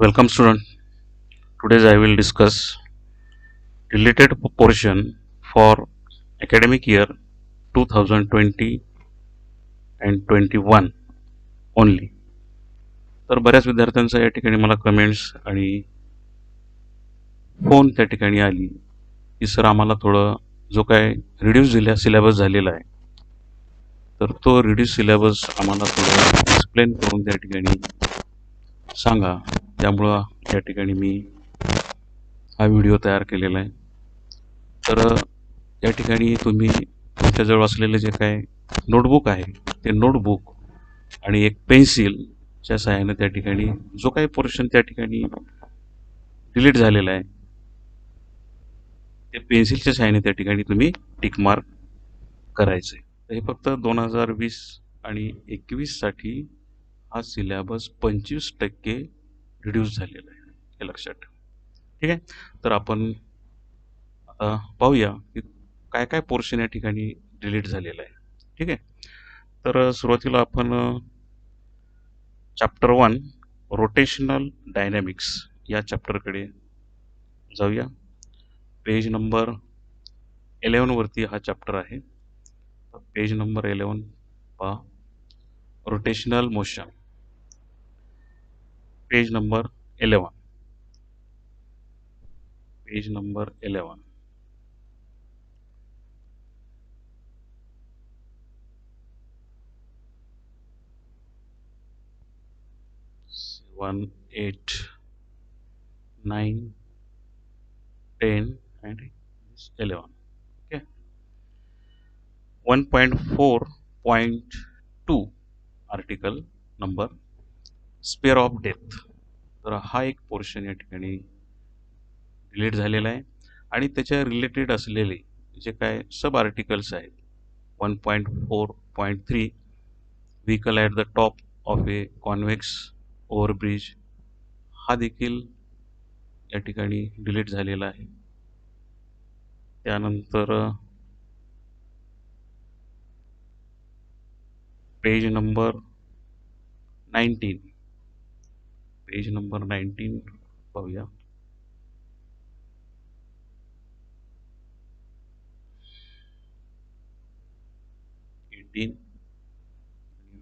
Welcome student. Today I will discuss related portion for academic year 2020 and 21 only. तर बऱ्याच विद्यार्थ्यांचा या ठिकाणी मला कमेंट्स आणि फोन त्या ठिकाणी आली की सर आम्हाला थोडं जो काय रिड्यूस सिलेबस झालेला आहे तर तो रिड्यूस सिलेबस आम्हाला थोडं एक्सप्लेन करून त्या ठिकाणी सांगा. त्यामुळं या ठिकाणी मी हा व्हिडिओ तयार केलेला आहे. तर या ठिकाणी तुम्ही तुमच्याजवळ असलेले जे काय नोटबुक आहे ते नोटबुक आणि एक पेन्सिलच्या सहाय्याने त्या ठिकाणी जो काही पोर्शन त्या ठिकाणी डिलीट झालेला आहे ते पेन्सिलच्या सहाय्याने त्या ठिकाणी तुम्ही टिक मार्क करायचं आहे. तर हे फक्त 2020 आणि 21 साठी हा सिलेबस 25% रिड्यूस झालेला आहे, हे लक्षात ठेवा. ठीक आहे. तर आपण आता पाहूया की काय काय पोर्शन या ठिकाणी डिलीट झालेला आहे. ठीक आहे. तर सुरुवातीला आपण चॅप्टर 1 रोटेशनल डायनॅमिक्स या चॅप्टरकडे जाऊया. पेज नंबर 11 वरती हा चॅप्टर आहे. पेज नंबर 11 पहा. Rotational motion, page number 11. Page number 11. One, 8, 9, 10 and 11. Okay. 1.4.2 article number spare of death. तर हा एक पोर्शन या ठिकाणी डिलीट झालेला आहे आणि त्याच्या रिलेटेड असलेले जे काय सब आर्टिकल्स आहेत 1.4.3 vehicle at the top of A convex overbridge हा देखील या ठिकाणी डिलीट झालेला आहे. त्यानंतर पेज नंबर 19. पेज नंबर 19 पाहूया.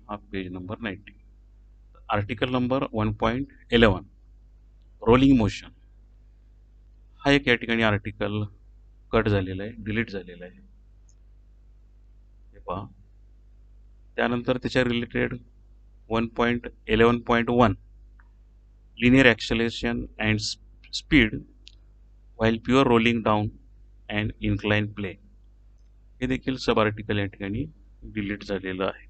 हा page number 19. Article number 1.11 rolling motion हा एक या ठिकाणी आर्टिकल कट झालेला आहे, डिलीट झालेला आहे. हे पहा. त्यानंतर त्याच्या related 1.11.1 linear acceleration and speed while pure rolling down and incline play हे देखील सब आर्टिकल या ठिकाणी डिलीट झालेलं आहे.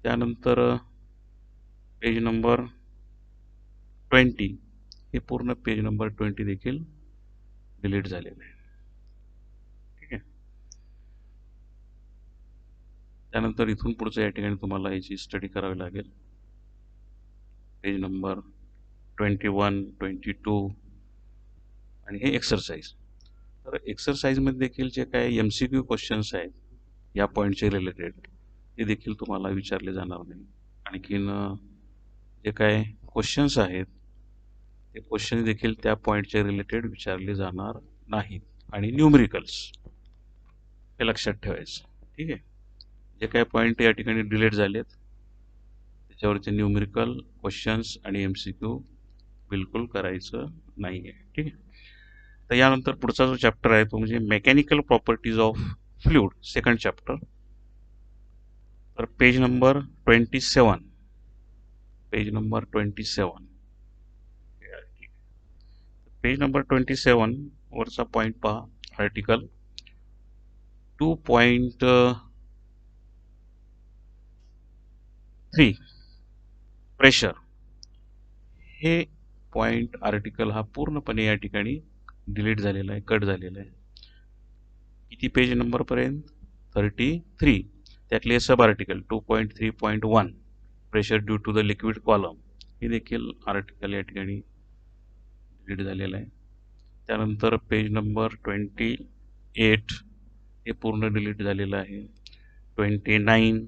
त्यानंतर पेज नंबर 20 हे पूर्ण पेज नंबर 20 देखील डिलीट झालेलं आहे. ठीक आहे. त्यानंतर इथून पुढचं या ठिकाणी तुम्हाला याची स्टडी करावी लागेल. पेज नंबर 21, 22 आणि हे एक्सरसाइज. तर एक्सरसाइजमध्ये देखील जे काही MCQ क्वेश्चन्स आहेत या पॉईंटचे रिलेटेड ते देखील तुम्हाला विचारले जाणार नाही. आणखीन जे काय क्वेश्चन्स आहेत ते क्वेश्चन देखील त्या पॉईंटचे रिलेटेड विचारले जाणार नाहीत. आणि न्यूमरिकल्स हे लक्षात ठेवायचं. ठीक आहे. जे काही पॉईंट या ठिकाणी डिलीट झालेत त्याच्यावरचे न्यूमरिकल क्वेश्चन्स आणि MCQ बिलकुल करायचं नाही आहे. ठीक आहे. तर यानंतर पुढचा जो चॅप्टर आहे तो म्हणजे mechanical properties of fluid, second chapter. तर page number 27. Page number 27. Page number 27 वरचा पॉईंट पहा. आर्टिकल 2.3 प्रेशर हे पॉईंट आर्टिकल हा पूर्णपणे या ठिकाणी डिलीट झालेला आहे, कट झालेला आहे. किती पेज नंबरपर्यंत? 33. त्यातले sub article 2.3.1 pressure due to the liquid column हे देखील आर्टिकल या ठिकाणी डिलीट झालेलं आहे. त्यानंतर पेज नंबर 28 हे पूर्ण डिलीट झालेलं आहे. 29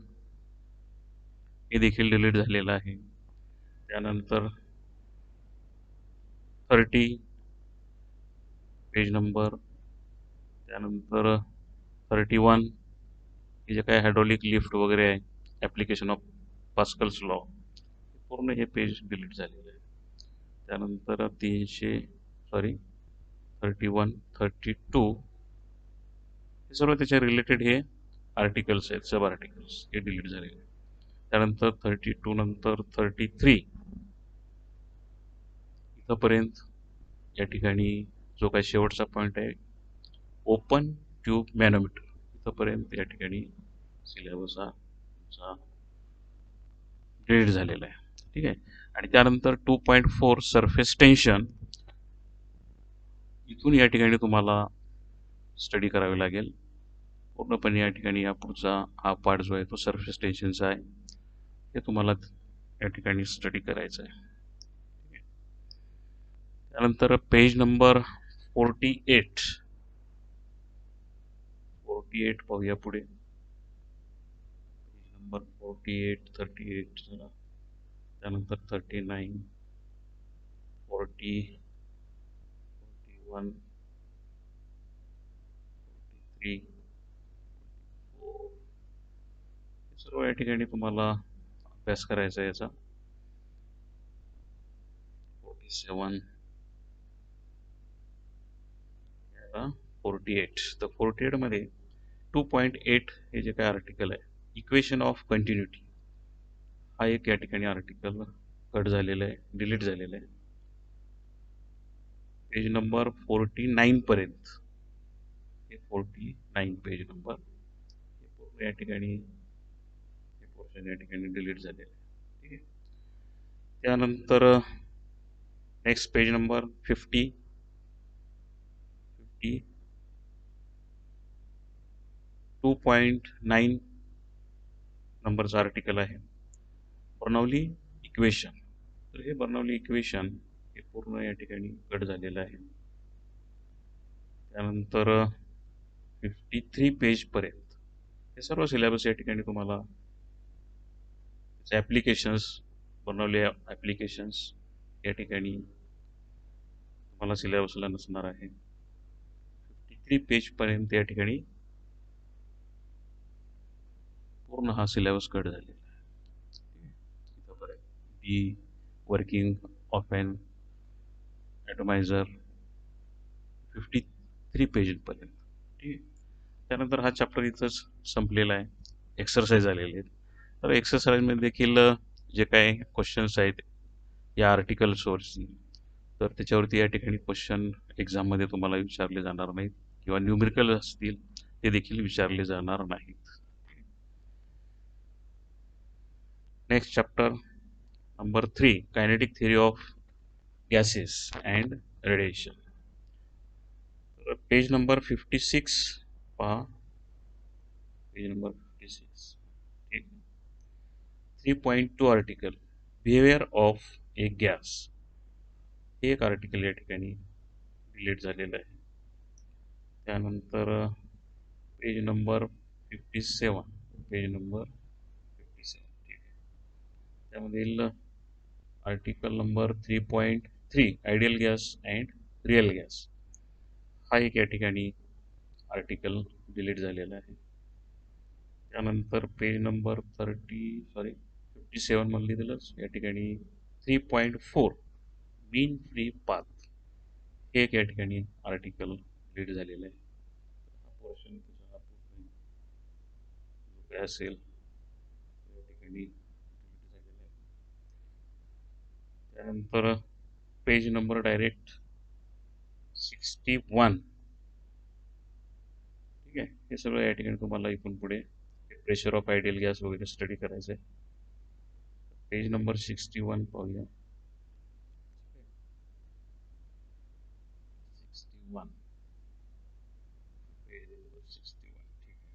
हे देखील डिलीट झालेलं आहे. त्यानंतर 30 पेज नंबर, त्यानंतर 31 हे जे काय हायड्रॉलिक लिफ्ट वगैरे आहे, ॲप्लिकेशन ऑफ पास्कल्स लॉ, पूर्ण हे पेज डिलीट झालेलं आहे. त्यानंतर 31 32 हे सर्व त्याच्या रिलेटेड हे आर्टिकल्स आहेत, सब आर्टिकल्स हे डिलीट झालेले आहेत. त्यानंतर 32 नंतर 33 इथंपर्यंत या ठिकाणी जो काही शेवटचा पॉईंट आहे, ओपन ट्यूब मॅनोमीटर, इथंपर्यंत या ठिकाणी सिलेबस हा डिलीट झालेला आहे. ठीक आहे. आणि त्यानंतर 2.4 सरफेस टेन्शन, इथून या ठिकाणी तुम्हाला स्टडी करावी लागेल पूर्णपणे. या ठिकाणी या पुढचा हा पार्ट जो आहे तो सरफेस टेन्शनचा आहे, हे तुम्हाला या ठिकाणी स्टडी करायचं आहे. त्यानंतर पेज नंबर 48 पाहूया पुढे. पेज नंबर 48 38 झाला, त्यानंतर 39 40 41 43 सर्व या ठिकाणी तुम्हाला अभ्यास करायचा आहे याचा. 47 48, तर 48 मध्ये 2.8 हे जे काय आर्टिकल आहे, इक्वेशन ऑफ कंटिन्युटी, हा एक या ठिकाणी आर्टिकल कट झालेला आहे, डिलीट झालेला आहे. पेज नंबर 49 पर्यंत, हे 49 पेज नंबर, हे पूर्ण या ठिकाणी हे पोर्शन या ठिकाणी डिलीट झालेलं आहे. ठीक आहे. त्यानंतर नेक्स्ट पेज नंबर 50 2.9 नंबरचं आर्टिकल आहे, बर्नौली इक्वेशन. तर हे बर्नौली इक्वेशन हे पूर्ण या ठिकाणी कट झालेलं आहे. त्यानंतर 53 पेजपर्यंत हे सर्व सिलेबस या ठिकाणी तुम्हाला ॲप्लिकेशन्स, बर्नौली ॲप्लिकेशन्स या ठिकाणी तुम्हाला सिलेबसला नसणार आहे. 53 पेजपर्यंत या ठिकाणी पूर्ण हा सिलेबस कट झालेला आहे. The working of an atomizer 53 पेजपर्यंत. ठीक आहे. त्यानंतर हा चॅप्टर इथंच संपलेला आहे, एक्सरसाइज आलेले आहेत. तर एक्सरसाइजमध्ये देखील जे काय क्वेश्चन्स आहेत या आर्टिकल्सवरची, तर त्याच्यावरती या ठिकाणी क्वेश्चन एक्झाममध्ये तुम्हाला विचारले जाणार नाहीत, किंवा न्यूमेरिकल असतील ते देखील विचारले जाणार नाहीत. Next chapter number 3, kinetic theory of gases and radiation. Page number 56 पहा, पेज नंबर 56. ठीक. 3.2 article, behaviour of A gas, हे एक आर्टिकल या ठिकाणी डिलीट झालेलं आहे. त्यानंतर पेज नंबर 57, पेज नंबर 57. ठीक आहे. त्यामधील article number 3.3, ideal gas and real gas, हा एक या ठिकाणी आर्टिकल डिलीट झालेला आहे. त्यानंतर पेज नंबर 57 मधली दिलंच या ठिकाणी 3.4, मीन फ्री पाथ, हे एक या ठिकाणी आर्टिकल डिलीट झालेलं आहे. पोर्शन काय असेल या ठिकाणी डिलीट झालेलं आहे. त्यानंतर पेज नंबर डायरेक्ट 61. ठीक आहे. हे सगळं या ठिकाणी तुम्हाला इथून पुढे प्रेशर ऑफ आयडियल गॅस वगैरे स्टडी करायचं आहे. पेज नंबर 61 पाहूया. 61 पेज नंबर 61. ठीक आहे.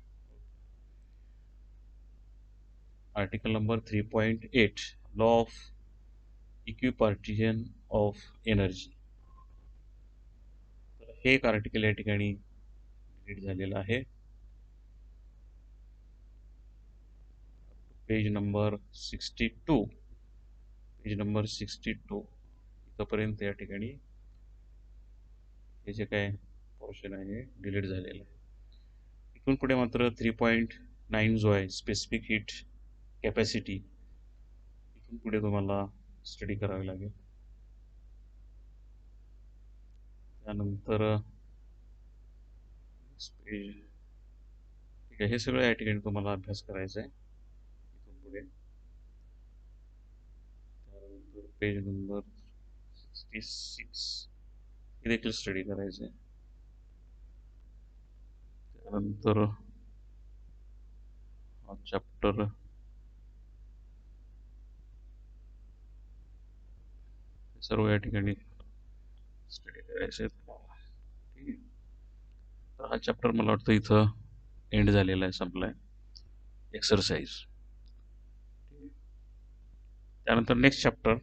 Article number 3.8, law of equipartition of energy, तर हे एक आर्टिकल या ठिकाणी डिलीट झालेलं आहे. पेज नंबर 62, पेज नंबर 62 इथंपर्यंत या ठिकाणी हे जे काय पोर्शन आहे डिलीट झालेलं आहे. इथून पुढे मात्र 3.9 जो आहे स्पेसिफिक हीट कॅपॅसिटी, इथून पुढे तुम्हाला स्टडी करावी लागेल. त्यानंतर पेज, ठीक आहे, हे सगळं या ठिकाणी तुम्हाला अभ्यास करायचा आहे इथून पुढे. त्यानंतर पेज नंबर 66 हे देखील स्टडी करायचं आहे. त्यानंतर हा चॅप्टर सर्व या ठिकाणी स्टडी करायचे आहेत तुम्हाला. ठीक आहे, तर हा चॅप्टर मला वाटतं इथं एंड झालेला आहे, संपला आहे एक्सरसाइज. त्यानंतर नेक्स्ट चॅप्टर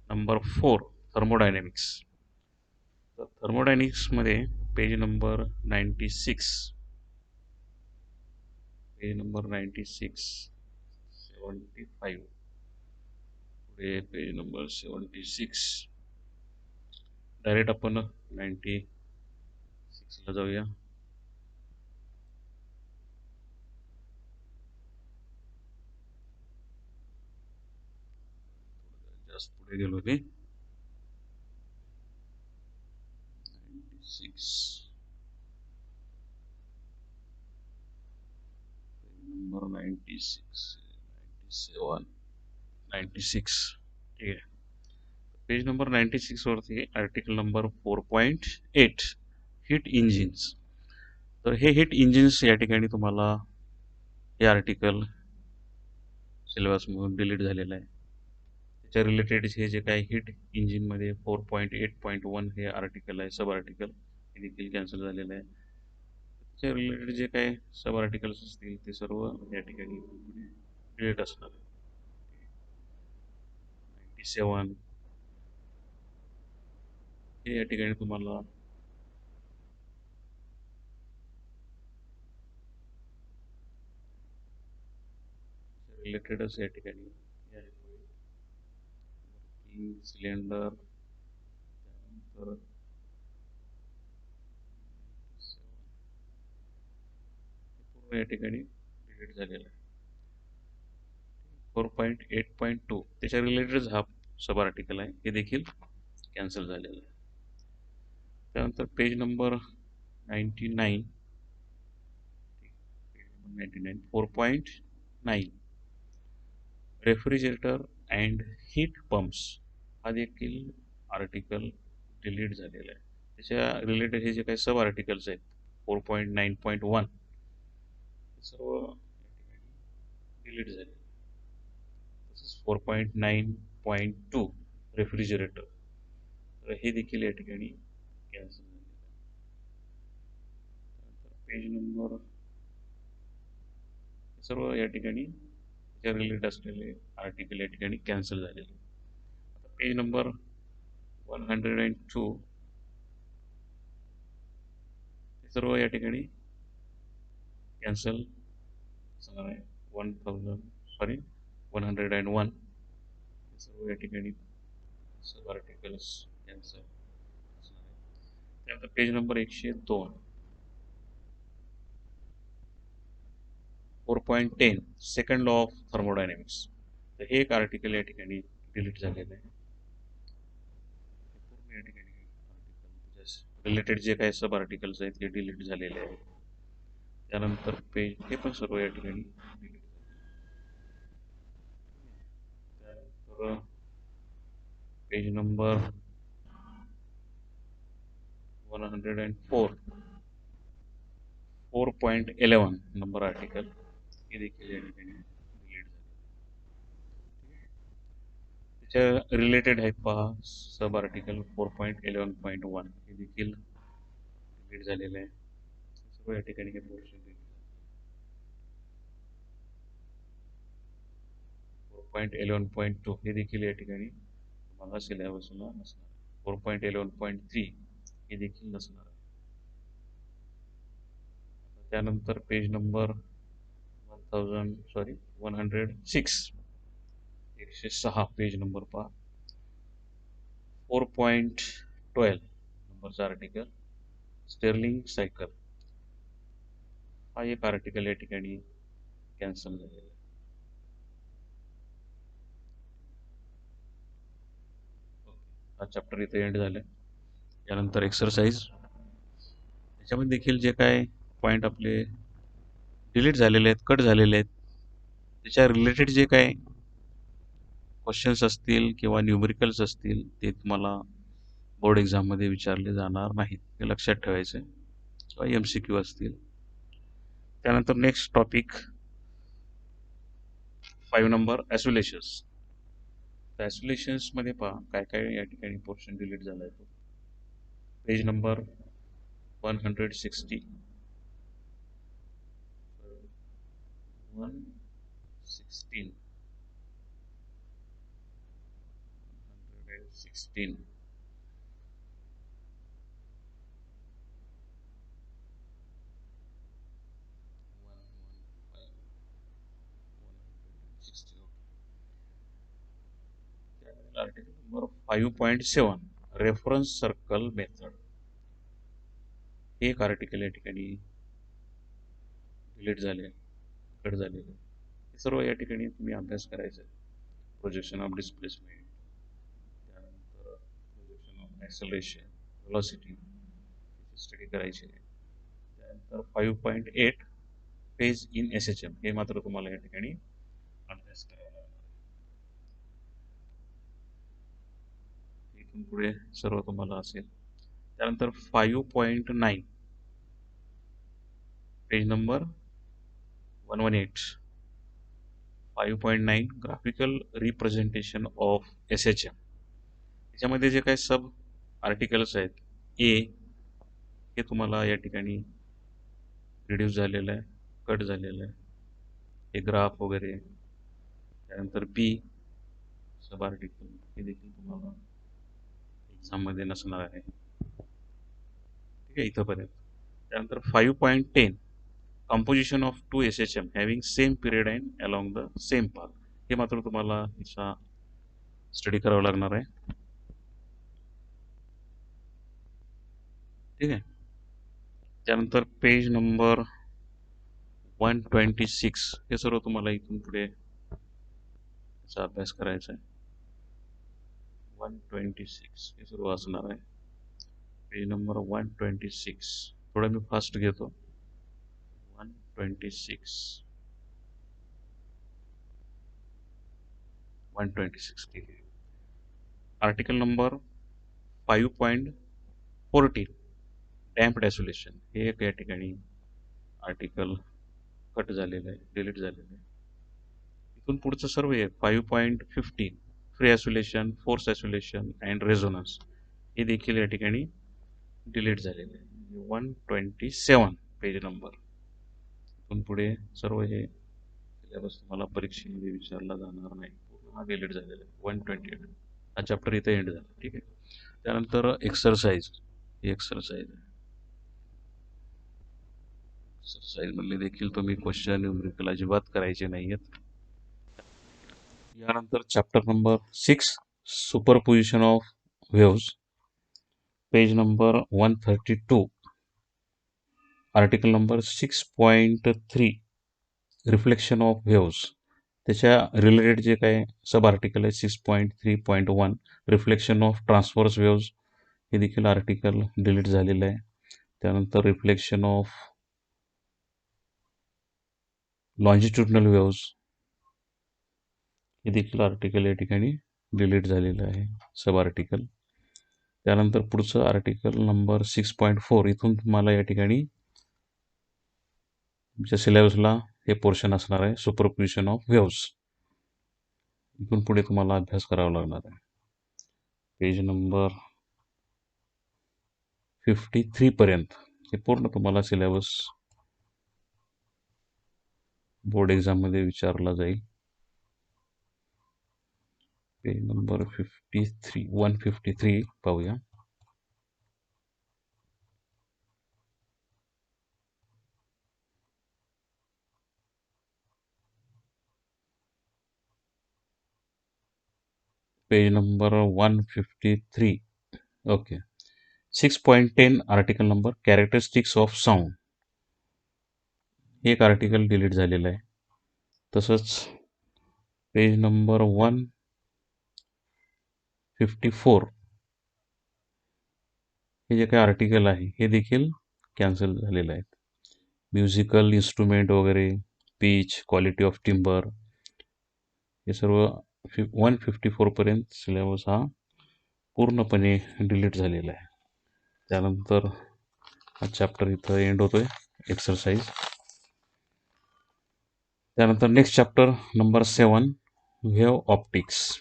नंबर 4 थर्मोडायनॅमिक्स. तर थर्मोडायनॅमिक्समध्ये पेज नंबर 96, पेज नंबर 96, 75, पुढे पेज नंबर 76, डायरेक्ट आपण 96ला जाऊया. जास्त पुढे गेलो मी. 96 नंबर 96, 97, 96, ठीक आहे. पेज नंबर 96 वरती आर्टिकल नंबर 4.8 हीट इंजिन्स. तर हे हीट इंजिन्स या ठिकाणी तुम्हाला हे आर्टिकल सिलेबसमधून डिलीट झालेलं आहे. त्याच्या रिलेटेड हे जे काही हीट इंजिनमध्ये 4.8.1 हे आर्टिकल आहे, सब आर्टिकल, हे देखील कॅन्सल झालेलं आहे. त्याच्या रिलेटेड जे काही सब आर्टिकल्स असतील ते सर्व या ठिकाणी डिलीट असणार. 97 हे या ठिकाणी तुम्हाला रिलेटेडच या ठिकाणी सिलेंडर, त्यानंतर पूर्ण या ठिकाणी डिलीट झालेलं आहे. 4.8.2 त्याच्या रिलेटेड हा सब आर्टिकल आहे, हे देखील कॅन्सल झालेलं आहे. त्यानंतर page number 99, 4.9 refrigerator and heat pumps हा देखील आर्टिकल डिलीट झालेला आहे. त्याच्या रिलेटेड हे जे काही सब आर्टिकल्स आहेत 4.9.1 सर्व डिलीट झाले. तसंच 4.9.2 रेफ्रिजरेटर, तर हे देखील या ठिकाणी कॅन्सल झालेलं आहे. पेज नंबर सर्व या ठिकाणी त्या रिलेटेड असलेले आर्टिकल या ठिकाणी कॅन्सल झालेले. आता पेज नंबर 102 सर्व या ठिकाणी कॅन्सल असणार आहे. 101 सर्व या ठिकाणी सब आर्टिकल्स कॅन्सल असणार आहे. त्यानंतर page number 102 4.10 second law of thermodynamics, तर हे एक आर्टिकल या ठिकाणी डिलीट झालेलं आहे. पूर्ण या ठिकाणी रिलेटेड जे काही सब आर्टिकल्स आहेत ते डिलीट झालेले आहेत. त्यानंतर पेज हे पण सर्व या ठिकाणी डिलीट झाले. त्यानंतर पेज नंबर 104 4.11 नंबर आर्टिकल हे देखील या ठिकाणी डिलीट झाले. त्याच्या रिलेटेड आहेत पहा सब आर्टिकल 4.11.1 हे देखील डिलीट झालेलं आहे. सर्व या ठिकाणी हे पोर्शन 4.11.2 हे देखील या ठिकाणी तुम्हाला सिलेबसला नसणार. 4.11.3 हे देखील नसणार आहे. त्यानंतर पेज नंबर 106 106 पेज नंबर पहा 4.12 नंबरचा आर्टिकल स्टेर्लिंग सायकल हा एक आर्टिकल या ठिकाणी कॅन्सल झालेला आहे. हा चॅप्टर इथे एंड झाले. त्यानंतर एक्सरसाइज, त्याच्यामध्ये देखील जे काय पॉईंट आपले डिलीट झालेले आहेत, कट झालेले आहेत, त्याच्या रिलेटेड जे काय क्वेश्चन्स असतील किंवा न्यूमेरिकल्स असतील ते तुम्हाला बोर्ड एक्झाममध्ये विचारले जाणार नाहीत, हे लक्षात ठेवायचं आहे, किंवा MCQ असतील. त्यानंतर नेक्स्ट टॉपिक 5 नंबर ॲसोलेशन्स. ॲसोलेशन्समध्ये पहा काय काय या ठिकाणी पोर्शन डिलीट झाला आहे. तो page number 160 116 116 article number 5.7 reference circle method, एक आर्टिकल या ठिकाणी डिलीट झाले, कट झालेले. हे सर्व या ठिकाणी तुम्ही अभ्यास करायचा आहे. प्रोजेक्शन ऑफ डिस्प्लेसमेंट, त्यानंतर projection of acceleration, velocity study करायची आहे. त्यानंतर 5.8 पेज इन SHM, हे मात्र तुम्हाला या ठिकाणी अभ्यास करावा लागणार. इथून पुढे सर्व तुम्हाला असेल. त्यानंतर 5.9 page number 118 5.9 graphical representation of SHM. त्याच्यामध्ये जे काही सब आर्टिकल्स आहेत, हे तुम्हाला या ठिकाणी रिड्यूस झालेलं आहे, कट झालेलं आहे, हे ग्राफ वगैरे. त्यानंतर B सब आर्टिकल, हे देखील तुम्हाला एक्झाममध्ये नसणार आहे. ठीक आहे, इथंपर्यंत. त्यानंतर 5.10 composition of 2 SHM having same period and along the same path, हे मात्र तुम्हाला याचा स्टडी करावं लागणार आहे. ठीक आहे. त्यानंतर पेज नंबर 126, हे सर्व तुम्हाला इथून पुढे याचा अभ्यास करायचा आहे. 126 हे सर्व असणार आहे. पेज नंबर 126, थोडं मी फास्ट घेतो. 126 ठीक आहे. आर्टिकल नंबर 5.14 डॅम्प्ड ॲसोलेशन, हे एक या ठिकाणी आर्टिकल कट झालेलं आहे, डिलीट झालेलं आहे. इथून पुढचं सर्व आहे 5.15 फ्री ॲसोलेशन, फोर्स ॲसोलेशन अँड रेझोनन्स, हे देखील या ठिकाणी डिलीट झालेलं आहे. 127 पेज नंबर. इथून पुढे सर्व हे सिलेबस तुम्हाला परीक्षेमध्ये विचारला जाणार नाही, पूर्ण हा डिलीट झालेला आहे. 128 हा चॅप्टर इथे एंड झाला. ठीक आहे. त्यानंतर एक्सरसाइज, ही एक्सरसाइज मधले देखील तुम्ही क्वेश्चन न्यूमेरिकल अजिबात करायचे नाही आहेत. यानंतर chapter number 6 superposition of waves, page number 132 article number 6.3 reflection of waves, त्याच्या रिलेटेड जे काय सब आर्टिकल आहे 6.3.1 रिफ्लेक्शन ऑफ ट्रान्सफर्स वेव्स, हे देखील आर्टिकल डिलीट झालेलं आहे. त्यानंतर रिफ्लेक्शन ऑफ लॉन्जिट्युडनल वेव्स, हे देखील आर्टिकल या ठिकाणी डिलीट झालेलं आहे, सब आर्टिकल. त्यानंतर पुढचं आर्टिकल नंबर 6.4, इथून तुम्हाला या ठिकाणी तुमच्या सिलेबसला हे पोर्शन असणार आहे, सुपरपोजिशन ऑफ वेव्स. इथून पुढे तुम्हाला अभ्यास करावा लागणार आहे. पेज नंबर 53 पर्यंत हे पूर्ण तुम्हाला सिलेबस बोर्ड एक्झाममध्ये विचारला जाईल. पेज नंबर 153 पाहूया. Page number 153. Okay. 6.10 article number characteristics of sound, हे एक आर्टिकल डिलीट झालेलं आहे. तसंच पेज नंबर 154 हे जे काही आर्टिकल आहे हे देखील कॅन्सल झालेलं आहे. म्युझिकल इन्स्ट्रुमेंट वगैरे, पीच, क्वालिटी ऑफ टिम्बर, हे सर्व 154पर्यंत सिलेबस हा पूर्णपणे डिलीट झालेला आहे. त्यानंतर हा चॅप्टर इथं एंड होतोय, एक्सरसाइज. त्यानंतर next chapter number 7, wave optics.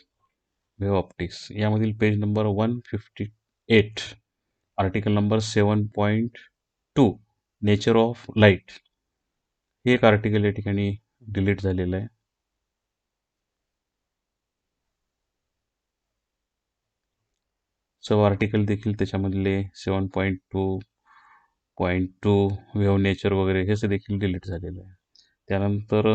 Wave optics यामधील page number 158, article number 7.2, nature of light, हे एक आर्टिकल या ठिकाणी डिलीट झालेलं आहे. सब आर्टिकल देखील त्याच्यामधले 7.2.2 व्हेव नेचर वगैरे हे देखील डिलीट झालेलं आहे. त्यानंतर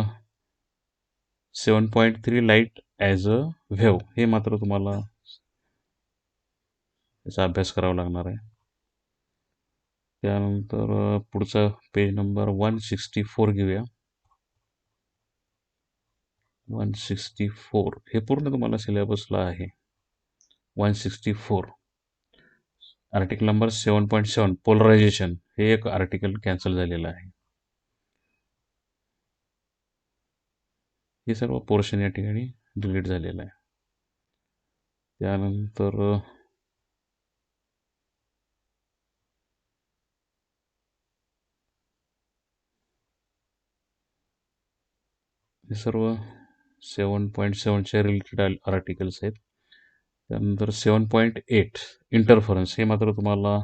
7.3 लाईट ॲज अ व्हेव, हे मात्र तुम्हाला याचा अभ्यास करावा लागणार आहे. त्यानंतर पुढचा पेज नंबर 164 घेऊया. 164 हे पूर्ण तुम्हाला सिलेबसला आहे. 164 आर्टिकल नंबर 7.7 पोलरायझेशन, हे एक आर्टिकल कॅन्सल झालेलं आहे. हे सर्व पोर्शन या ठिकाणी डिलीट झालेलं आहे. त्यानंतर हे सर्व 7.7च्या रिलेटेड आर्टिकल्स आहेत. त्यानंतर 7.8 इंटरफरन्स, हे मात्र तुम्हाला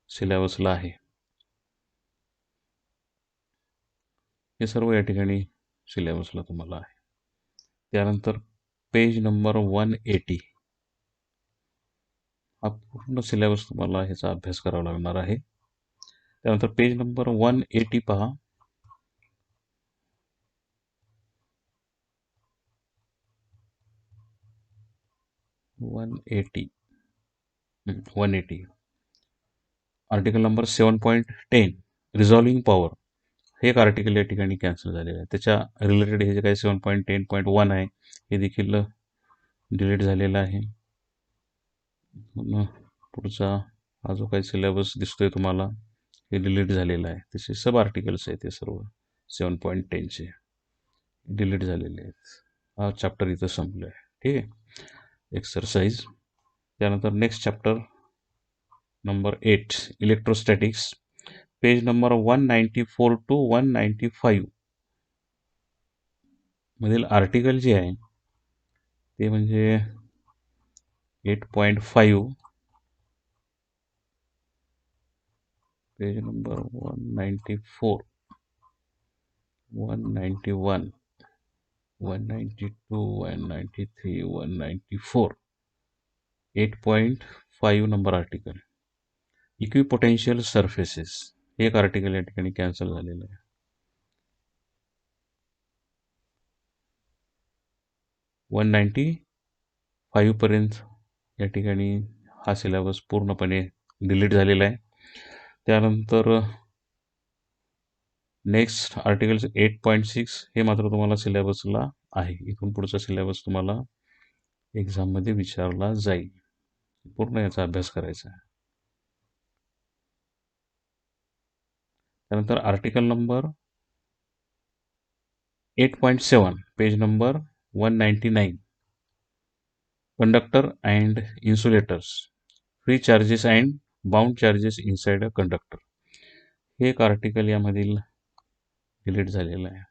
सिलेबसला आहे. हे सर्व या ठिकाणी सिलेबसला तुम्हाला आहे. त्यानंतर पेज नंबर 180 हा पूर्ण सिलेबस तुम्हाला ह्याचा अभ्यास करावा लागणार आहे. त्यानंतर पेज नंबर 180 पहा. 180 आर्टिकल नंबर 7.10 रिझॉल्विंग पॉवर, हे एक आर्टिकल या ठिकाणी कॅन्सल झालेलं आहे. त्याच्या रिलेटेड हे जे काही 7.10.1 आहे हे देखील डिलीट झालेला आहे. पुढचा हा जो काही सिलेबस दिसतोय तुम्हाला हे डिलीट झालेला आहे. त्याचे सब आर्टिकल्स आहेत ते सर्व 7.10चे डिलीट झालेले आहेत. हा चॅप्टर इथं संपला आहे. ठीक आहे, एक्सरसाइज. त्यानंतर next chapter number 8 electrostatics, page number 194 to 195 मधील आर्टिकल जे आहे ते म्हणजे 8.5, page number 194, 191, 192, 193, 194, 8.5 number article equipotential surfaces, हे एक आर्टिकल या ठिकाणी कॅन्सल झालेलं आहे. 195 पर्यंत या ठिकाणी हा सिलेबस पूर्णपणे डिलीट झालेला आहे. त्यानंतर नेक्स्ट आर्टिकल 8.6 हे मात्र तुम्हाला सिलेबसला आहे. इथून पुढचा सिलेबस तुम्हाला एक्झाममध्ये विचारला जाईल. पूर्ण याचा अभ्यास करायचा आहे. त्यानंतर article number 8.7 page number 199 conductor and insulators, free charges and bound charges inside a conductor, हे एक आर्टिकल यामधील डिलीट झालेलं आहे.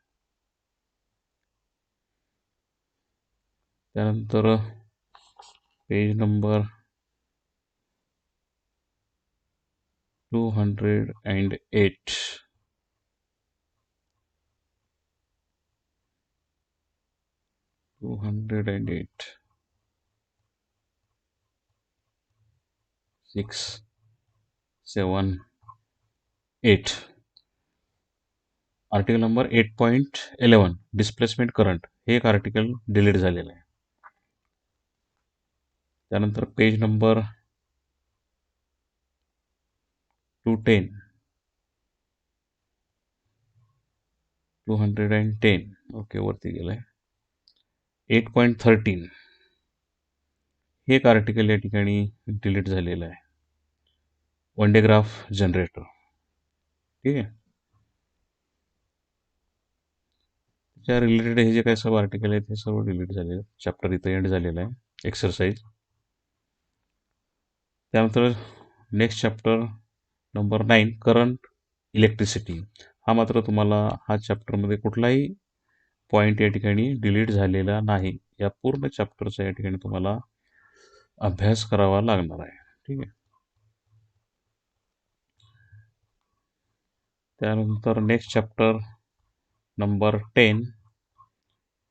त्यानंतर page number 208 6, 7, 8 article number 8.11 displacement current, हे एक आर्टिकल डिलीट झालेलं आहे. त्यानंतर पेज नंबर 210, 210. ओके, वरती गेलाय. 8.13 हे एक आर्टिकल या ठिकाणी डिलीट झालेलं आहे. One day graph generator. ठीक आहे. त्या रिलेटेड हे जे काही सर्व आर्टिकल आहेत हे सर्व डिलीट झालेले आहेत. चॅप्टर इथं एंड झालेला आहे. एक्सरसाइज. त्यानंतर next chapter number 9, current electricity. हा मात्र तुम्हाला हा चॅप्टरमध्ये कुठलाही पॉईंट या ठिकाणी डिलीट झालेला नाही. या पूर्ण चॅप्टरचा या ठिकाणी तुम्हाला अभ्यास करावा लागणार आहे. ठीक आहे. त्यानंतर next chapter number 10,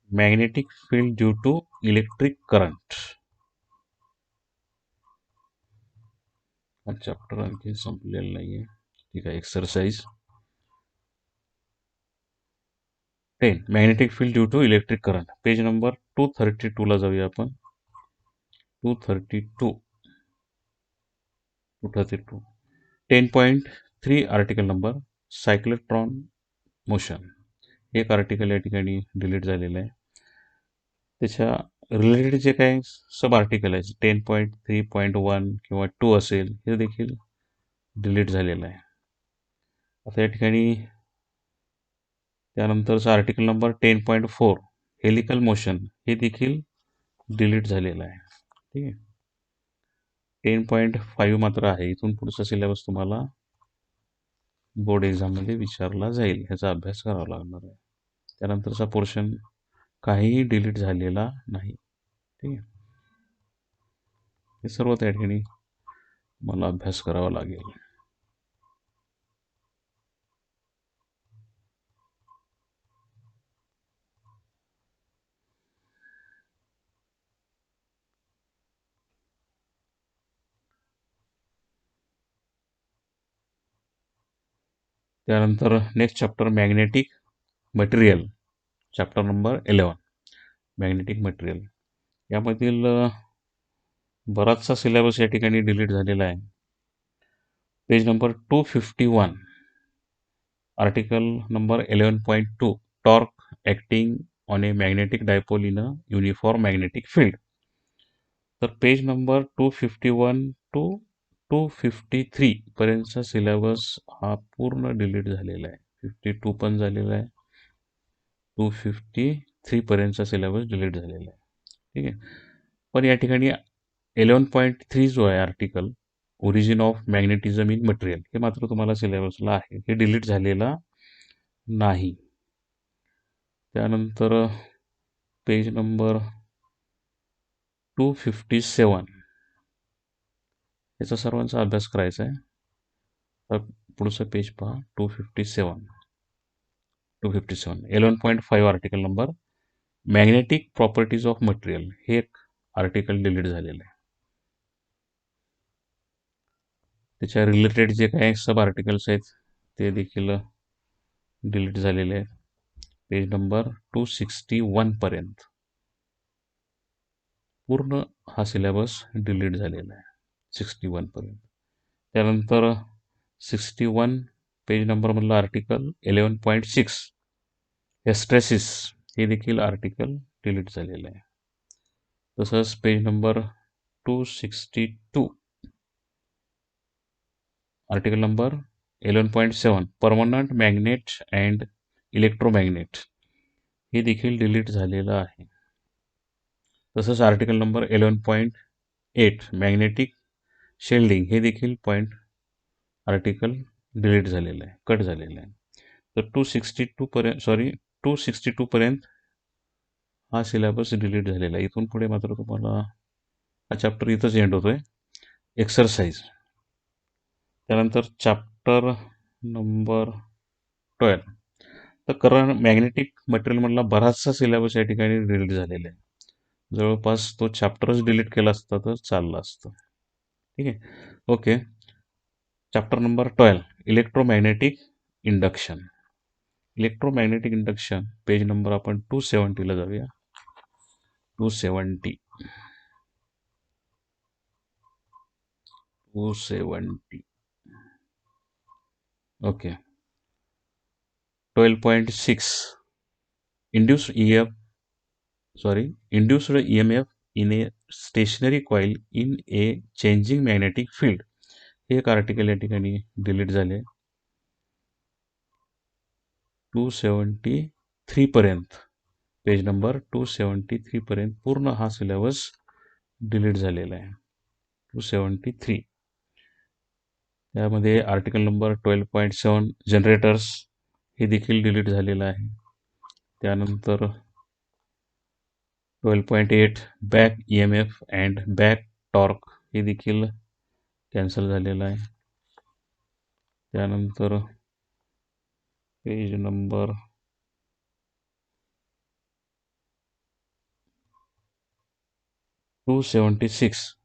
magnetic field due to electric current. हा चॅप्टर आणखी संपलेला नाहीये. ठीक आहे. Exercise 10, magnetic field due to electric current. Page number 232 ला जाऊया आपण. 232. 10.3 आर्टिकल नंबर, सायक्लोट्रॉन मोशन. एक आर्टिकल या ठिकाणी डिलीट झालेलं आहे. त्याच्या रिलेटेड जे काही सब आर्टिकल आहे 10.3.1 किंवा 2 असेल हे देखील डिलीट झालेलं आहे. आता या ठिकाणी त्यानंतरचा आर्टिकल नंबर 10.4, हेलिकल मोशन, हे देखील डिलीट झालेलं आहे. ठीक आहे. 10.5 मात्र आहे. इथून पुढचा सिलेबस तुम्हाला बोर्ड एक्झाममध्ये विचारला जाईल. ह्याचा अभ्यास करावा लागणार आहे. त्यानंतरचा पोर्शन काहीही डिलीट झालेला नाही. ठीक आहे. हे सर्व त्या ठिकाणी मला अभ्यास करावा लागेल. त्यानंतर next chapter magnetic material, chapter number 11, magnetic material. यामधील बराचसा सिलेबस या ठिकाणी डिलीट झालेला आहे. Page number 251, article number 11.2, torque acting on A magnetic dipole in a uniform magnetic field. तर पेज नंबर 251 टू 253 पर्यंतचा सिलेबस हा पूर्ण डिलीट झालेला आहे. 52 पण झालेला आहे. 253 पर्यंतचा सिलेबस डिलीट झालेला आहे. ठीक आहे. पण या ठिकाणी 11.3 जो आहे article, origin of magnetism in material, हे मात्र तुम्हाला सिलेबसला आहे. हे डिलीट झालेला नाही. त्यानंतर पेज नंबर 257, याचा सर्वांचा अभ्यास करायचा आहे. तर पुढचं पेज पहा. 257, 11.5 article number, magnetic properties of material, हे एक आर्टिकल डिलीट झालेलं आहे. त्याच्या रिलेटेड जे काही सब आर्टिकल्स आहेत ते देखील डिलीट झालेले आहेत. पेज नंबर 261 पर्यंत पूर्ण हा सिलेबस डिलीट झालेला आहे. 61 पर्यंत. त्यानंतर 61 पेज नंबरमधलं आर्टिकल 11.6, एस्ट्रेसिस, हे देखील आर्टिकल डिलीट झालेलं आहे. तसंच page number 262, article number 11.7, permanent magnet and electromagnet, हे देखील डिलीट झालेलं आहे. तसंच आर्टिकल नंबर 11.8, मॅग्नेटिक शेल्डिंग, हे देखील आर्टिकल डिलीट झालेलं आहे, कट झालेलं आहे. तर 262 पर्यंत हा सिलेबस डिलीट झालेला आहे. इथून पुढे मात्र तुम्हाला हा चॅप्टर इथंच एंड होतोय. एक्सरसाइज. त्यानंतर चॅप्टर नंबर 12, तर करंट मॅग्नेटिक मटेरियलमधला बराचसा सिलेबस या ठिकाणी डिलीट झालेला आहे. जवळपास तो चॅप्टरच डिलीट केला असता तर चाललं असतं. ठीक आहे. Okay. Chapter number 12, electromagnetic induction. Electromagnetic induction, page number आपण 270 ला जाऊया. 270. Okay. 12.6 induced EF induced EMF in a stationary coil in a changing magnetic field. हे एक आर्टिकल या ठिकाणी डिलीट झाले. 273 पर्यंत, पेज नंबर 273 पर्यंत पूर्ण हा सिलेबस डिलीट झालेला आहे. 273. त्यामध्ये आर्टिकल नंबर 12.7 जनरेटर्स हे देखील डिलीट झालेलं आहे. त्यानंतर 12.8 back EMF and back torque हे देखील कॅन्सल झालेलं आहे. त्यानंतर पेज नंबर 276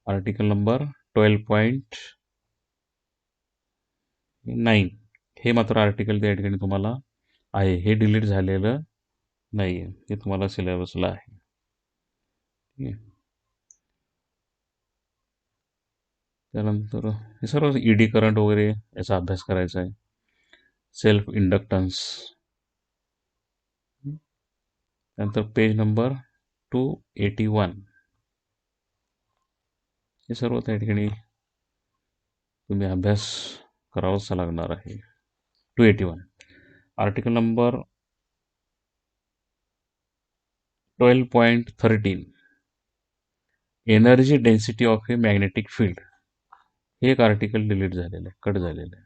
आर्टिकल नंबर 12.9 हे मात्र आर्टिकल त्या ठिकाणी तुम्हाला आहे, हे डिलीट झालेलं नाही आहे, हे तुम्हाला सिलेबसला आहे. ठीक आहे. त्यानंतर हे सर्व ED करंट वगैरे याचा अभ्यास करायचा आहे. Self inductance. त्यानंतर पेज नंबर 281 हे सर्व त्या ठिकाणी तुम्ही अभ्यास करावाच लागणार आहे. 281 article number 12.13 energy density of A magnetic field हे एक आर्टिकल डिलीट झालेलं आहे, कट झालेलं आहे.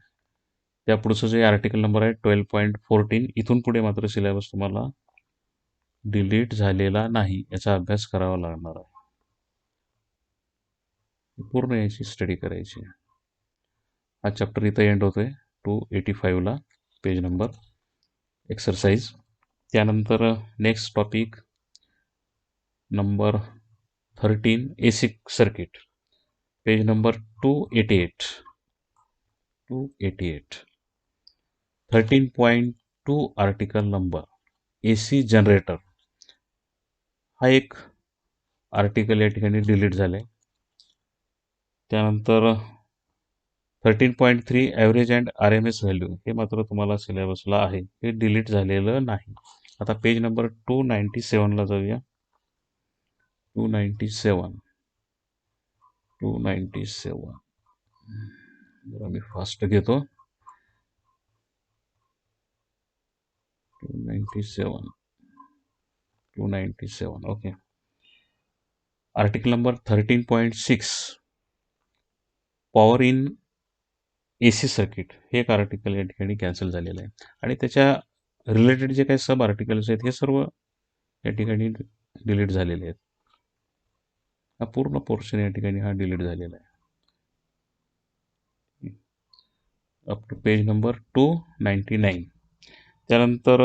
त्या पुढचं जे आर्टिकल नंबर आहे 12.14 इथून पुढे मात्र सिलेबस तुम्हाला डिलीट झालेला नाही, याचा अभ्यास करावा लागणार आहे. पूर्ण याची स्टडी करायची. हा चॅप्टर इथं एंड होतोय 285ला, पेज नंबर एक्सरसाइज. त्यानंतर next topic number 13 AC circuit, page number 288. 13.2 article number AC generator हा एक आर्टिकल या ठिकाणी डिलीट झाले. त्यानंतर 13.3 ॲव्हरेज अँड RMS व्हॅल्यू हे मात्र तुम्हाला सिलेबसला आहे, हे डिलीट झालेलं नाही. आता पेज नंबर 297ला जाऊया. 297 जरा मी फास्ट घेतो. 297 okay. Article number 13.6 power in AC circuit हे एक आर्टिकल या ठिकाणी कॅन्सल झालेलं आहे. आणि त्याच्या रिलेटेड जे काही सब आर्टिकल्स आहेत हे सर्व या ठिकाणी डिलीट झालेले आहेत. हा पूर्ण पोर्शन या ठिकाणी हा डिलीट झालेला आहे. Up to page number 299. त्यानंतर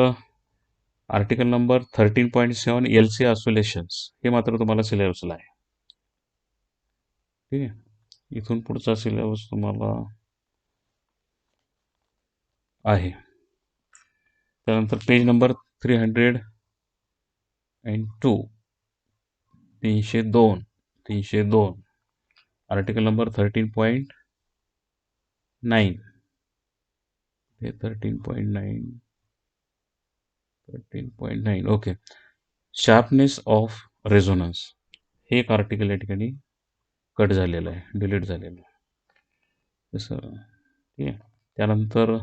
आर्टिकल नंबर 13.7 LC आयसोलेशन्स हे मात्र तुम्हाला सिलेबसला आहे. ठीक आहे. इथून पुढचा सिलेबस तुम्हाला आहे. त्यानंतर पेज नंबर 302 302 आर्टिकल नंबर 13.9 हे 13.9 ओके. शार्पनेस ऑफ रेझोनन्स हे एक आर्टिकल या ठिकाणी कट झालेलं आहे, डिलीट झालेलं आहे. तसं ठीक आहे. त्यानंतर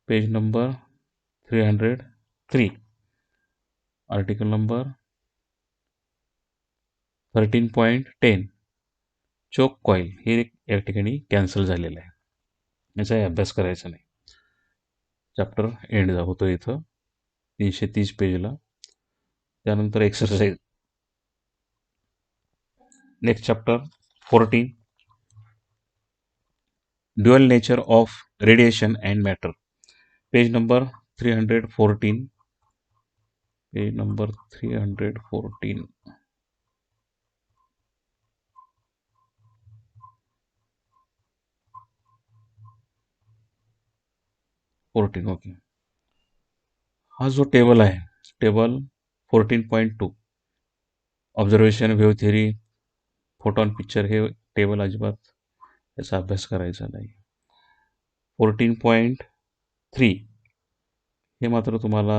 पेज नंबर 303 आर्टिकल नंबर 13.10 चोक कॉईल हे या ठिकाणी कॅन्सल झालेलं आहे, याचाही अभ्यास करायचा नाही. चॅप्टर एंड होतो इथं 330 पेजला. त्यानंतर exercise next chapter 14 dual nature of radiation and matter, page number 314. Page number 314 okay. हा जो टेबल आहे, table 14.2 observation wave theory photon picture, हे टेबल अजिबात याचा अभ्यास करायचा नाही. 14.3 हे मात्र तुम्हाला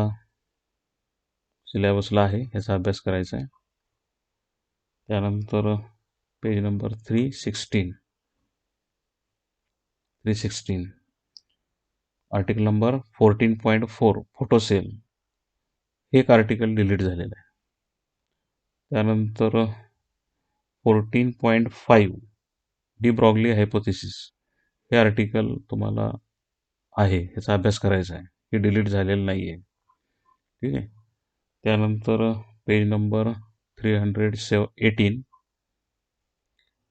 सिलेबसला आहे, ह्याचा अभ्यास करायचा आहे. त्यानंतर page number 316 article number 14.4 photocell हे एक आर्टिकल डिलीट झालेलं आहे. त्यानंतर 14.5 डी ब्रॉगली हायपोथेसिस हे आर्टिकल तुम्हाला आहे, ह्याचा अभ्यास करायचा आहे. हे डिलीट झालेलं नाही आहे. ठीक आहे. त्यानंतर page number 318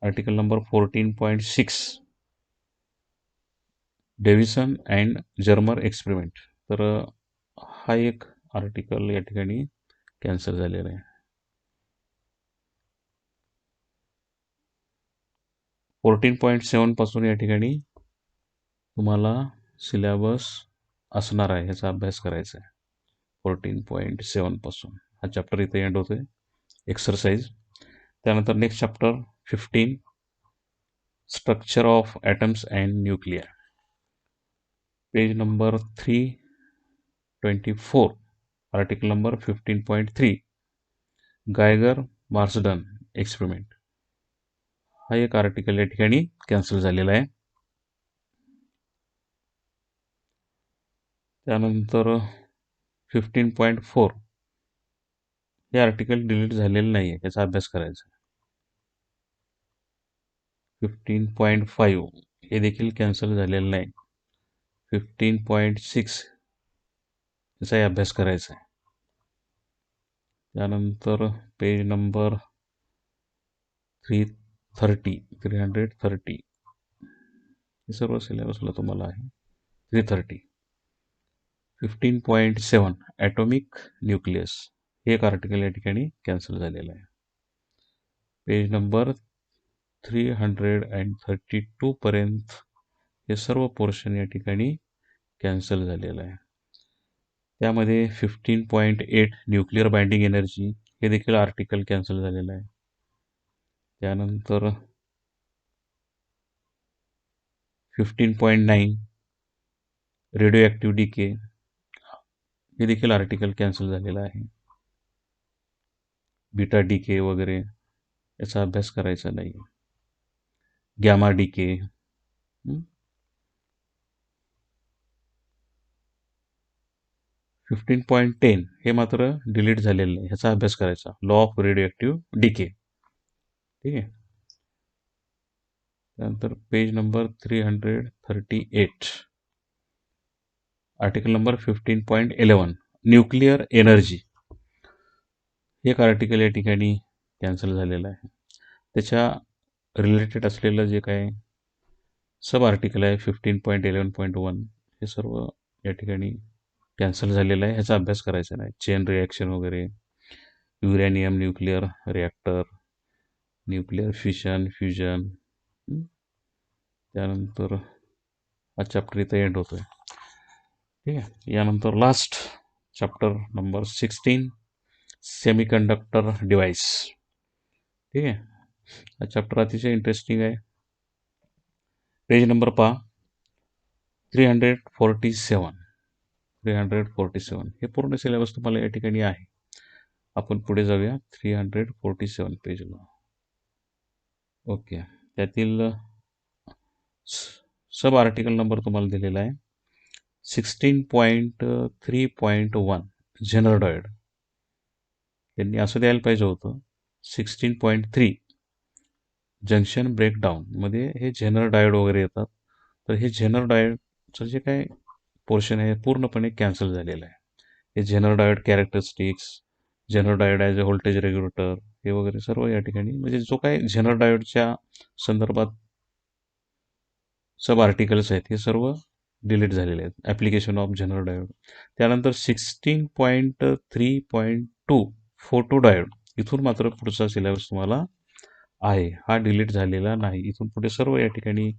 article number 14.6 Davidson and Germer experiment. तर हा एक आर्टिकल या ठिकाणी कॅन्सल झालेला आहे. 14.7 पासून या ठिकाणी तुम्हाला सिलेबस असणार आहे, ह्याचा अभ्यास करायचा आहे. 14.7 पासून हा चॅप्टर इथे एंड होतोय. एक्सरसाइज. त्यानंतर next chapter 15 structure of atoms and nuclear. Page number 324 article number 15.3 Geiger Marsden experiment हा एक आर्टिकल या ठिकाणी कॅन्सल झालेला आहे. त्यानंतर 15.4 हे आर्टिकल डिलीट झालेलं नाही आहे, याचा अभ्यास करायचा. 15.5 हे देखील कॅन्सल झालेलं नाही. 15.6 याचाही अभ्यास करायचा आहे. त्यानंतर पेज नंबर 330 हे सर्व सिलेबसला तुम्हाला आहे. 330 15.7 ॲटॉमिक न्यूक्लियस हे एक आर्टिकल या ठिकाणी कॅन्सल झालेलं आहे. पेज नंबर 332 पर्यंत हे सर्व पोर्शन या ठिकाणी कॅन्सल झालेलं आहे. त्यामध्ये 15.8 न्यूक्लिअर बाइंडिंग एनर्जी हे देखील आर्टिकल कॅन्सल झालेलं आहे. त्यानंतर 15.9 रेडिओ ॲक्टिव्ह डिके हे देखील आर्टिकल कॅन्सल झालेलं आहे. बीटा डिके वगैरे याचा अभ्यास करायचा नाही. गॅमा डिके 15.10 हे मात्र डिलीट झालेलं नाही, ह्याचा अभ्यास करायचा. Law of radio active decay. ठीक आहे. त्यानंतर page number 338 article number 15.11 nuclear energy हे एक आर्टिकल या ठिकाणी कॅन्सल झालेलं आहे. त्याच्या रिलेटेड असलेलं जे काय सब आर्टिकल आहे 15.11.1 हे सर्व या ठिकाणी कॅन्सल झालेलं आहे, ह्याचा अभ्यास करायचा नाही. चेन रिॲक्शन वगैरे, uranium nuclear reactor, nuclear fission fusion. त्यानंतर हा चॅप्टर इथं एंड होतोय. ठीक आहे. यानंतर last chapter number 16 semiconductor device. ठीक आहे. हा चॅप्टर अतिशय इंटरेस्टिंग आहे. पेज नंबर पहा 347 हे पूर्ण सिलेबस तुम्हाला या ठिकाणी आहे. आपण पुढे जाऊया 347 पेजला. ओके. त्यातील सब आर्टिकल नंबर तुम्हाला दिलेला आहे 16.3.1 जेनरडॉइड. त्यांनी असं द्यायला पाहिजे होतं 16.3 जंक्शन ब्रेकडाऊन मध्ये हे झेनर डायोड वगैरे येतात. तर हे झेनर डायोडचं जे काय पोर्शन आहे पूर्णपणे कॅन्सल झालेलं आहे. हे Zener diode characteristics, Zener diode as a voltage regulator हे वगैरे सर्व या ठिकाणी म्हणजे जो काय झेनर डायोडच्या संदर्भात सब आर्टिकल्स आहेत हे सर्व डिलीट झालेले आहेत. Application of Zener diode. त्यानंतर 16.3.2 फोटो डायोड इथून मात्र पुढचा सिलेबस तुम्हाला आहे, हा डिलीट झालेला नाही. इथून पुढे सर्व या ठिकाणी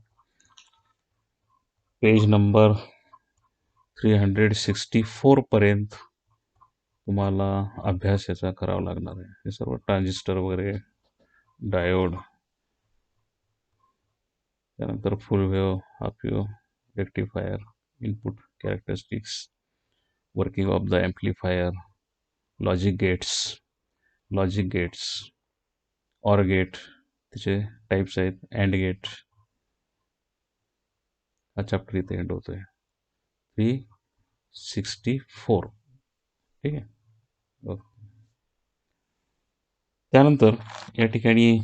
पेज नंबर 364 पर्यंत तुम्हाला अभ्यास याचा करावा लागणार आहे. हे सर्व ट्रान्झिस्टर वगैरे, डायोड, त्यानंतर फुल wave, half wave rectifier, input characteristics, working of the amplifier, logic gates, OR gate, त्याचे टाइप्स आहेत, अँड गेट. हा चॅप्टर इथे एंड होतोय. 364. ठीक आहे. ओके. त्यानंतर या ठिकाणी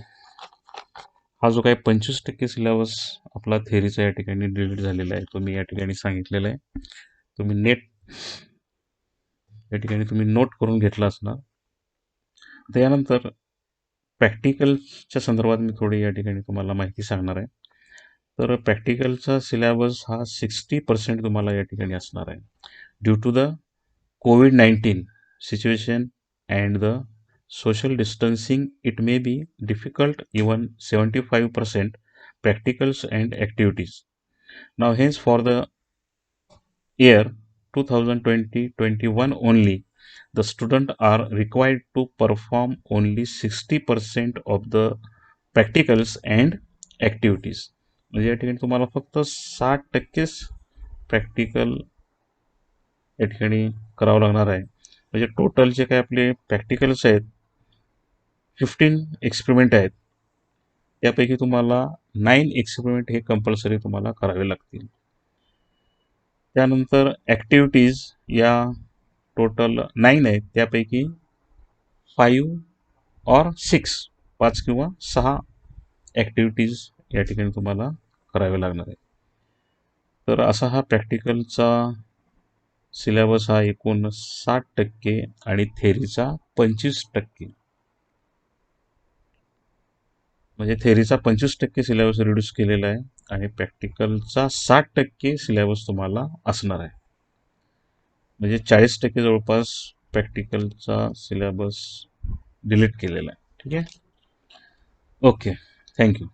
हा जो काही 25% सिलेबस आपला थेअरीचा या ठिकाणी डिलीट झालेला आहे, तो मी या ठिकाणी सांगितलेला आहे. तुम्ही या ठिकाणी तुम्ही नोट करून घेतला असणार. त्यानंतर प्रॅक्टिकलच्या संदर्भात मी थोडी या ठिकाणी तुम्हाला माहिती सांगणार आहे. तर प्रॅक्टिकलचा सिलेबस हा 60% तुम्हाला या ठिकाणी असणार आहे. Due to the COVID-19 situation and the social distancing, it may be difficult even 75% practicals and activities. Now, hence for the year 2020-21 only, the students are required to perform only 60% of the practicals and activities. म्हणजे या ठिकाणी तुम्हाला फक्त 60%च practical या ठिकाणी करावं लागणार आहे. म्हणजे टोटल जे काही आपले प्रॅक्टिकल्स आहेत 15 एक्सपेरिमेंट आहेत, त्यापैकी तुम्हाला 9 एक्सपेरिमेंट हे कंपल्सरी तुम्हाला करावे लागतील. त्यानंतर ॲक्टिव्हिटीज या टोटल 9 आहेत, त्यापैकी 5 और 5 किंवा 6 ॲक्टिव्हिटीज या ठिकाणी तुम्हाला करावे लागणार आहे. तर असा हा प्रॅक्टिकलचा सिलेबस हा एकूण 60% आणि थेअरीचा 25%. म्हणजे थेअरीचा 25% सिलेबस रिड्यूस केलेला आहे आणि प्रॅक्टिकलचा 60% सिलेबस तुम्हाला असणार आहे. म्हणजे 40% जवळपास प्रॅक्टिकलचा सिलेबस डिलीट केलेला आहे. ठीक आहे. Okay, thank you.